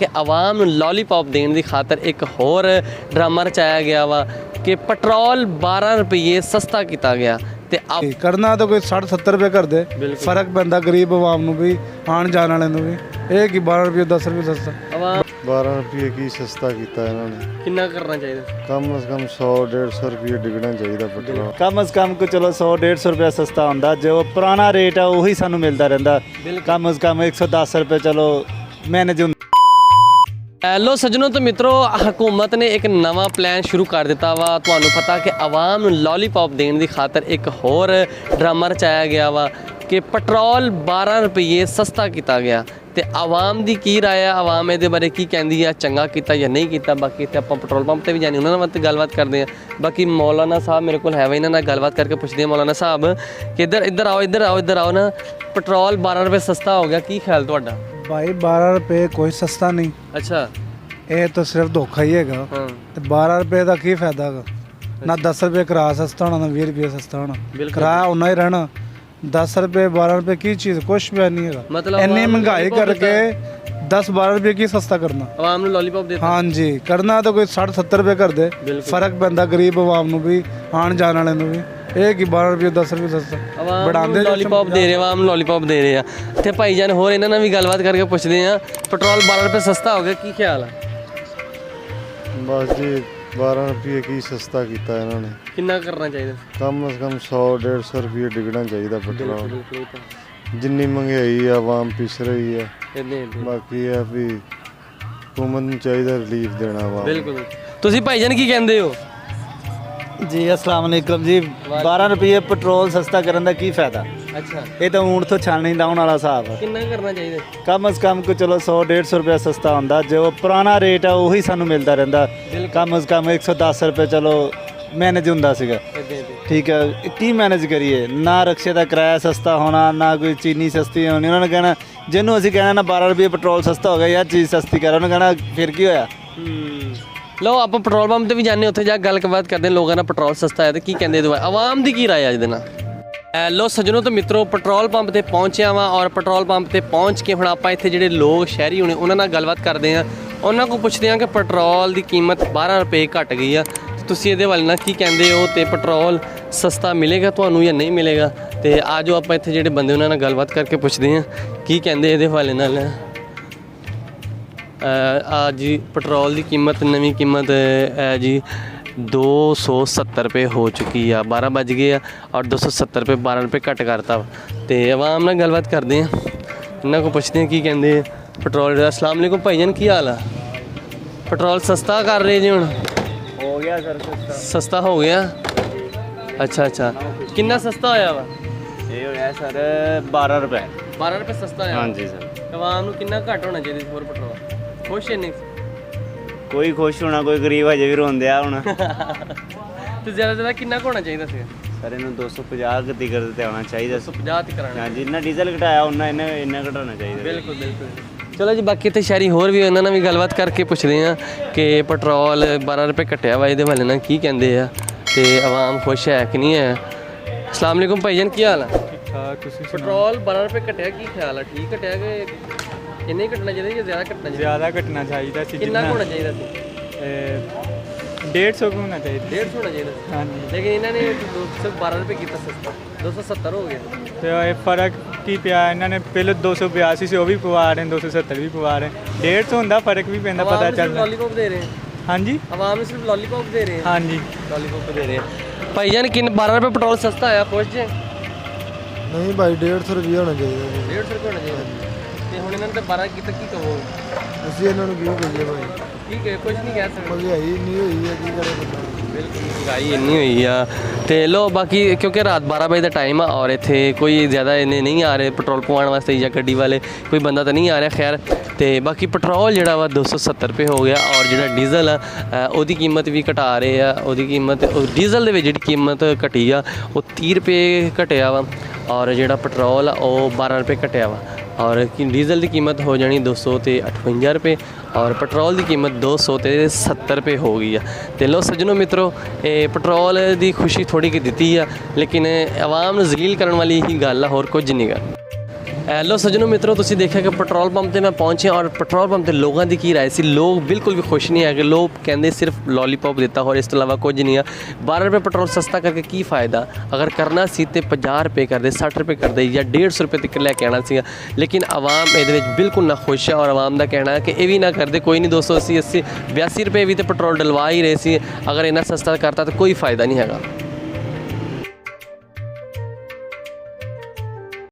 कि आवाम ਨੂੰ लॉलीपॉप देने की खातर एक होर ड्रामा रचाया गया वा कि पेट्रोल 12 रुपये सस्ता किया गया ते करना तो कोई 60-70 रुपये कर दे फर्क पैंदा गरीब आवाम ਨੂੰ भी आन जान वाले ਨੂੰ भी ਇਹ कि 12 रुपये 10 रुपये सस्ता आवाम 12 रुपये की सस्ता किया इन्होंने कितना करना चाहिए कम से कम 100-150 रुपये डिगना चाहिए पेट्रोल कम अज़ कम को चलो 100-150 रुपया सस्ता होंदा जो पुराना रेट है वही सानू मिलता रहता कम अज़ कम 110 रुपये चलो मैनेज लो सज्जनों तो मित्रों हुकूमत ने एक नवा प्लान शुरू कर दिता वा तुहानू पता कि आवाम ਨੂੰ लॉलीपॉप देने की खातर एक होर ड्रामा रचाया गया वा कि पेट्रोल 12 रुपये सस्ता किया गया तो आवाम की की राय है आवाम ये बारे की कहती है चंगा किया या नहीं किया बाकी इतने आप पेट्रोल पंप पर भी जाने उन्होंने गलबात करते हैं बाकी मौलाना साहब मेरे को है वा इन्होंने गलबात करके पूछते हैं मौलाना साहब कि इधर आओ ना पेट्रोल 12 रुपये सस्ता हो गया की ख्याल तुहाडा भाई 12 रुपये कोई सस्ता नहीं अच्छा ये तो सिर्फ धोखा ही है हाँ 12 रुपये का की फायदा है ना 10 रुपये किराया सस्ता होना ना 20 रुपये सस्ता होना किराया उन्ना ही रहना 10 रुपये 12 रुपये की चीज़ कुछ भी नहीं है मतलब इतनी महंगाई करके 10-12 रुपये की सस्ता करना आवाम ਨੂੰ लॉलीपॉप देते हाँ जी करना तो कोई 60-70 रुपये कर दे फर्क पैंदा गरीब आवाम ਨੂੰ भी आन जान वाले ਨੂੰ भी ਇਹ ਕਿ 12 ਰੁਪਏ 10 ਰੁਪਏ ਸਸਤਾ बढ़ाते लॉलीपॉप दे रहे आवाम लॉलीपॉप दे रहे हैं ਤੇ ਭਾਈ ਜਾਨ ਹੋਰ ਇਹਨਾਂ ਨਾਲ ਵੀ ਗੱਲਬਾਤ ਕਰਕੇ ਪੁੱਛਦੇ ਆ ਪੈਟਰੋਲ 12 ਰੁਪਏ ਸਸਤਾ ਹੋ ਗਿਆ ਕੀ ਖਿਆਲ ਹੈ बस जी 12 रुपये की सस्ता किया इन्होंने ਕਿੰਨਾ ਕਰਨਾ ਚਾਹੀਦਾ कम से कम 100-150 रुपये डिगना चाहिए पेट्रोल जिन्नी महंगाई आवाम पिस रही है बाकी है भी हुकूमत ਨੂੰ चाहिए रिलीफ देना आवाम ਬਿਲਕੁਲ ਤੁਸੀਂ ਭਾਈ ਜਾਨ ਕੀ ਕਹਿੰਦੇ ਹੋ जी अस्सलाम वालेकुम जी 12 रुपये पेट्रोल सस्ता करने का की फायदा ਅੱਛਾ ये तो ऊँट तो छालने लाने वाला हिसाब है ਕਿੰਨਾ ਕਰਨਾ ਚਾਹੀਦਾ कम अज़ कम को चलो 100-150 रुपया सस्ता होंदा जो पुराना रेट है वही सानू मिलता रहता कम अज़ कम 110 रुपये चलो मैनेज होंदा सीगा ठीक है की मैनेज करिए ना रक्शे का किराया सस्ता होना ना कोई चीनी सस्ती होनी उन्होंने कहना जिन्हों असीं कहना ना 12 रुपये पेट्रोल सस्ता हो गया यार चीज़ सस्ती कर उन्होंने कहना फिर की होया ਲਓ ਆਪਾਂ ਪੈਟਰੋਲ ਪੰਪ ਤੇ ਵੀ ਜਾਂਦੇ ਉੱਥੇ ਜਾ ਗੱਲਬਾਤ ਕਰਦੇ ਹਾਂ ਲੋਕਾਂ ਨਾਲ ਪੈਟਰੋਲ ਸਸਤਾ ਹੈ ਤੇ ਕੀ ਕਹਿੰਦੇ ਇਹਦੇ ਆਵਾਮ ਦੀ ਕੀ ਰਾਏ ਅੱਜ ਦੇ ਨਾਲ ਲੋ ਸੱਜਣੋ ਤੇ ਮਿੱਤਰੋ ਪੈਟਰੋਲ ਪੰਪ ਤੇ ਪਹੁੰਚਿਆ ਵਾਂ ਔਰ ਪੈਟਰੋਲ ਪੰਪ ਤੇ ਪਹੁੰਚ ਕੇ ਹੁਣ ਆਪਾਂ ਇੱਥੇ ਜਿਹੜੇ ਲੋਕ ਸ਼ਹਿਰੀ ਹੋਣੇ ਉਹਨਾਂ ਨਾਲ ਗੱਲਬਾਤ ਕਰਦੇ ਹਾਂ ਉਹਨਾਂ ਕੋਲ ਪੁੱਛਦੇ ਹਾਂ ਕਿ ਪੈਟਰੋਲ ਦੀ ਕੀਮਤ 12 ਰੁਪਏ ਘਟ ਗਈ ਆ ਤੁਸੀਂ ਇਹਦੇ ਵੱਲ ਨਾਲ ਕੀ ਕਹਿੰਦੇ ਹੋ ਤੇ ਪੈਟਰੋਲ ਸਸਤਾ ਮਿਲੇਗਾ ਤੁਹਾਨੂੰ ਜਾਂ ਨਹੀਂ ਮਿਲੇਗਾ ਤੇ ਆਜੋ ਆਪਾਂ ਇੱਥੇ ਜਿਹੜੇ ਬੰਦੇ ਉਹਨਾਂ ਨਾਲ ਗੱਲਬਾਤ ਕਰਕੇ ਪੁੱਛਦੇ ਹਾਂ ਕੀ ਕਹਿੰਦੇ ਇਹਦੇ ਹਵਾਲੇ ਨਾਲ जी पेट्रोल की कीमत नवी कीमत जी 270 रुपये हो चुकी है 12 बज गए और 270 रुपये 12 रुपये घट करता तो आवाम नाल गलबात करते हैं इन्हों को पुछते हैं की कहते पेट्रोल अस्सलाम वालेकुम भाई जान की हाल है पेट्रोल सस्ता कर रहे जी हुण हो गया सर सस्ता हो गया अच्छा कितना सस्ता होया वा ये हो गया सर 12 रुपये 12 रुपये सस्ता होया हाँ जी सर आवाम नूं कितना घट होना चाहिए होर पेट्रोल खुश है नहीं कोई खुश होना कोई गरीब अजे भी रोंदे आ हुण तो ज़्यादा कितना होना चाहिए सर इन्हूं 250 तिकर ते आना चाहिए 250 तक कराना हाँ जिन्ना डीजल घटाया उन्ना इन्ना घटाना चाहिए बिल्कुल चलो जी बाकी तो शहरी होर भी उन्होंने भी गलबात करके पुछते हैं कि पेट्रोल 12 रुपये घटिया वा ये वाले ना की कहते हैं तो आवाम खुश है कि नहीं है अस्सलाम वालेकुम भाई जान की हाल है पेट्रोल 12 रुपये घटिया की ख्याल है ठीक घटिया कि किन्ने घटना चाहिए या ज़्यादा घटना चाहिए ज़्यादा घटना चाहिए कितना होना चाहिए 150 होना चाहिए 150 होना चाहिए हाँ जी लेकिन इन्होंने 12 रुपये किया सस्ता 270 हो गया तो ये फर्क की पिया इन्होंने पहले 282 से वो भी पवा रहे हैं 270 भी पवा रहे हैं 150 होंदा फर्क भी पैंदा पता चल रहा लॉलीपॉप दे रहे हैं हाँ जी आवाम सिर्फ लॉलीपॉप दे रहे हैं हाँ जी लॉलीपॉप दे रहे हैं भाई जान किन 12 रुपये पेट्रोल सस्ता आया खुश जे नहीं भाई 150 रुपये होना चाहिए 150 रुपये होना चाहिए ਤੇ ਹੁਣ ਇਹਨਾਂ ਨੇ 12 ਕੀਤਾ ਕੀ ਕਹੋ ਅਸੀਂ ਇਹਨਾਂ ਨੂੰ ਕਿਉਂ ਕਹੀਏ ਭਾਈ ਠੀਕ ਹੈ ਕੁਝ ਨਹੀਂ ਕਹਿ ਸਕਦੇ ਮਹਿੰਗਾਈ ਨਹੀਂ ਹੋਈ ਹੈ ਕੀ ਕਰੇ ਬੰਦਾ ਬਿਲਕੁਲ ਮਹਿੰਗਾਈ ਇੰਨੀ ਹੋਈ ਆ ਤੇ ਲੋ ਬਾਕੀ ਕਿਉਂਕਿ ਰਾਤ 12 ਵਜੇ ਦਾ ਟਾਈਮ ਆ ਔਰ ਇੱਥੇ ਕੋਈ ਜ਼ਿਆਦਾ ਇੰਨੇ ਨਹੀਂ ਆ ਰਹੇ ਪੈਟਰੋਲ ਪਵਾਉਣ ਵਾਸਤੇ ਜਾਂ ਗੱਡੀ ਵਾਲੇ ਕੋਈ ਬੰਦਾ ਤਾਂ ਨਹੀਂ ਆ ਰਿਹਾ ਖੈਰ ਤੇ ਬਾਕੀ ਪੈਟਰੋਲ ਜਿਹੜਾ ਵਾ 270 ਰੁਪਏ ਹੋ ਗਿਆ ਔਰ ਜਿਹੜਾ ਡੀਜ਼ਲ ਆ ਉਹਦੀ ਕੀਮਤ ਵੀ ਘਟਾ ਰਹੇ ਆ ਉਹਦੀ ਕੀਮਤ ਡੀਜ਼ਲ ਦੇ ਵਿੱਚ ਜਿਹੜੀ ਕੀਮਤ ਘਟੀ ਆ ਉਹ 30 ਰੁਪਏ ਘਟਿਆ ਵਾ ਔਰ ਜਿਹੜਾ ਪੈਟਰੋਲ ਆ ਉਹ 12 ਰੁਪਏ ਘਟਿਆ ਵਾ और डीजल की कीमत हो जानी 200 ते 58 रुपये और पेट्रोल की कीमत 200 ते 70 रुपये हो गई है तो लो सज्जनों मित्रों पेट्रोल की खुशी थोड़ी की दी है लेकिन आवाम ने जलील करने वाली ही गल है होर कुछ नहीं गल ਲੋ ਸੱਜਣੋ ਮਿੱਤਰੋ, ਤੁਸੀਂ ਦੇਖਿਆ ਕਿ ਪੈਟਰੋਲ ਪੰਪ ਤੇ ਮੈਂ ਪਹੁੰਚਿਆ ਔਰ ਪੈਟਰੋਲ ਪੰਪ ਤੇ ਲੋਕਾਂ ਦੀ ਕੀ ਰਾਏ ਸੀ। ਲੋਕ ਬਿਲਕੁਲ ਵੀ ਖੁਸ਼ ਨਹੀਂ ਹੈਗੇ। ਲੋਕ ਕਹਿੰਦੇ ਸਿਰਫ ਲੋਲੀਪੌਪ ਦਿੱਤਾ, ਹੋਰ ਇਸ ਤੋਂ ਇਲਾਵਾ ਕੁਝ ਨਹੀਂ ਆ। 12 ਰੁਪਏ ਪੈਟਰੋਲ ਸਸਤਾ ਕਰਕੇ ਕੀ ਫਾਇਦਾ? ਅਗਰ ਕਰਨਾ ਸੀ ਤੇ 50 ਰੁਪਏ ਕਰਦੇ, 60 ਰੁਪਏ ਕਰਦੇ ਜਾਂ 150 ਰੁਪਏ ਤੱਕ ਲੈ ਕੇ ਆਉਣਾ ਸੀਗਾ। ਲੇਕਿਨ ਆਵਾਮ ਇਹਦੇ ਵਿੱਚ ਬਿਲਕੁਲ ਨਾ ਖੁਸ਼ ਹੈ ਔਰ ਆਵਾਮ ਦਾ ਕਹਿਣਾ ਹੈ ਕਿ ਇਹ ਵੀ ਨਾ ਕਰਦੇ, ਕੋਈ ਨਹੀਂ 280 82 ਰੁਪਏ ਵੀ ਤੇ ਪੈਟਰੋਲ ਡਲਵਾ ਹੀ ਰਹੇ ਸੀ। ਅਗਰ ਇੰਨਾ ਸਸਤਾ ਕਰਤਾ ਤਾਂ ਕੋਈ ਫਾਇਦਾ ਨਹੀਂ ਹੈਗਾ।